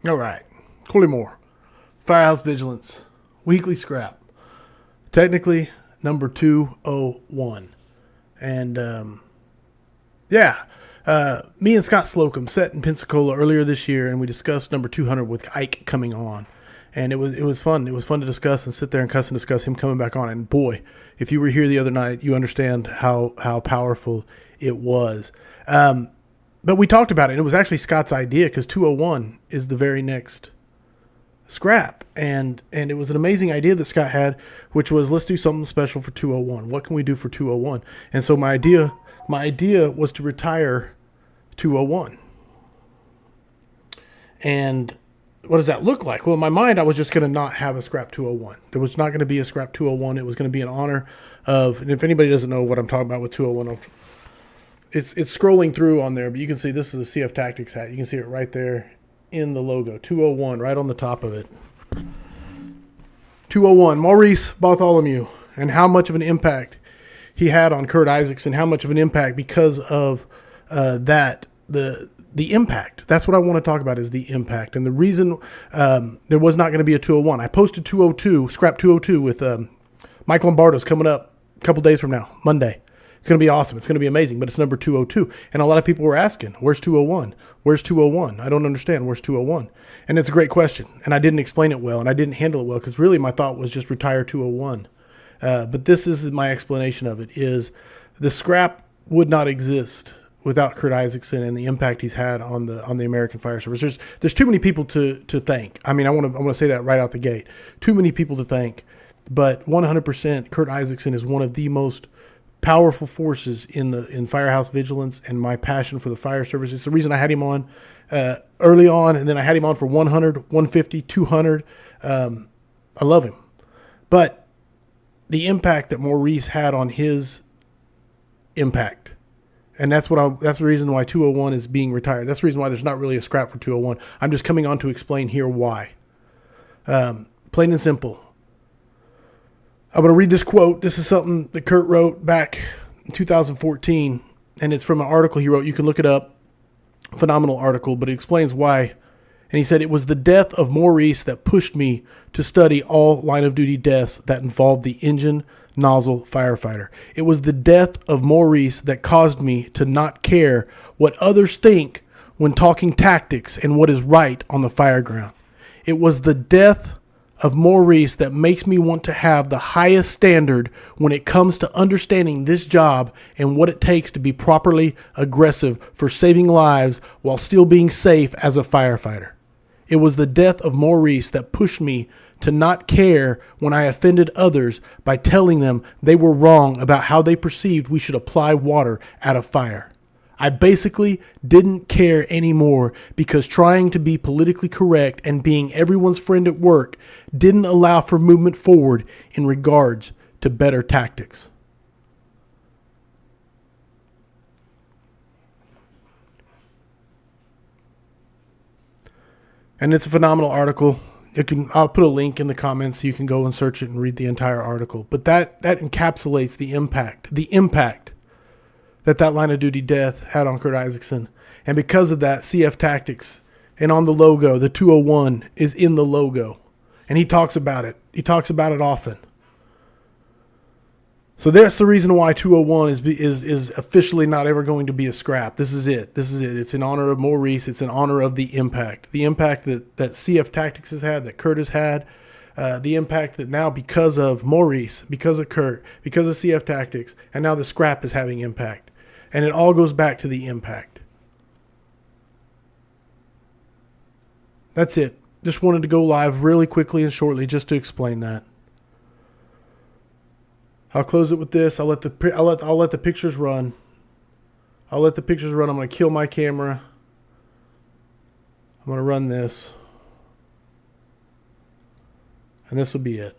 All right. Corley Moore, Firehouse Vigilance, Weekly Scrap. Technically, number 201. And, me and Scott Slocum sat in Pensacola earlier this year, and we discussed number 200 with Ike coming on. And it was fun. It was fun to discuss and sit there and cuss and discuss him coming back on. And boy, if you were here the other night, you understand how powerful it was. But we talked about it. It was actually Scott's idea because 201 is the very next scrap. And it was an amazing idea that Scott had, which was, let's do something special for 201. What can we do for 201? And so my idea was to retire 201. And what does that look like? Well, in my mind, I was just going to not have a scrap 201. There was not going to be a scrap 201. It was going to be in honor of, and if anybody doesn't know what I'm talking about with 201, it's scrolling through on there, but you can see this is a CF Tactics hat. You can see it right there in the logo, 201, right on the top of it. 201, Maurice Bartholomew, and how much of an impact he had on Kurt Isaacson, how much of an impact because of the impact. That's what I want to talk about, is the impact. And the reason there was not going to be a 201. I posted 202, scrap 202 with Mike Lombardo's coming up a couple days from now, Monday. It's going to be awesome. It's going to be amazing, but it's number 202. And a lot of people were asking, where's 201? Where's 201? I don't understand. Where's 201? And it's a great question. And I didn't explain it well, and I didn't handle it well, because really my thought was just retire 201. But this is my explanation of it, is the scrap would not exist without Kurt Isaacson and the impact he's had on the American Fire Service. There's too many people to thank. I mean, I want to say that right out the gate. Too many people to thank, but 100% Kurt Isaacson is one of the most powerful forces in Firehouse Vigilance, and my passion for the fire service. It's the reason I had him on early on, and then I had him on for 100, 150, 200. I love him. But the impact that Maurice had on his impact, and that's the reason why 201 is being retired. That's the reason why there's not really a scrap for 201. I'm just coming on to explain here why. Plain and simple. I'm going to read this quote. This is something that Kurt wrote back in 2014, and it's from an article he wrote. You can look it up. Phenomenal article, but it explains why. And he said, "It was the death of Maurice that pushed me to study all line-of-duty deaths that involved the engine nozzle firefighter. It was the death of Maurice that caused me to not care what others think when talking tactics and what is right on the fire ground. It was the death of Maurice that makes me want to have the highest standard when it comes to understanding this job and what it takes to be properly aggressive for saving lives while still being safe as a firefighter. It was the death of Maurice that pushed me to not care when I offended others by telling them they were wrong about how they perceived we should apply water at a fire. I basically didn't care anymore because trying to be politically correct and being everyone's friend at work didn't allow for movement forward in regards to better tactics." And it's a phenomenal article. I'll put a link in the comments so you can go and search it and read the entire article. But that encapsulates the impact that line of duty death had on Kurt Isaacson. And because of that, CF Tactics, and on the logo, the 201 is in the logo. And he talks about it. He talks about it often. So that's the reason why 201 is officially not ever going to be a scrap. This is it. It's in honor of Maurice. It's in honor of the impact. The impact that CF Tactics has had, that Kurt has had. The impact that now, because of Maurice, because of Kurt, because of CF Tactics, and now the scrap is having impact. And it all goes back to the impact. That's it. Just wanted to go live really quickly and shortly just to explain that. I'll close it with this. I'll let the pictures run. I'm going to kill my camera. I'm going to run this. And this will be it.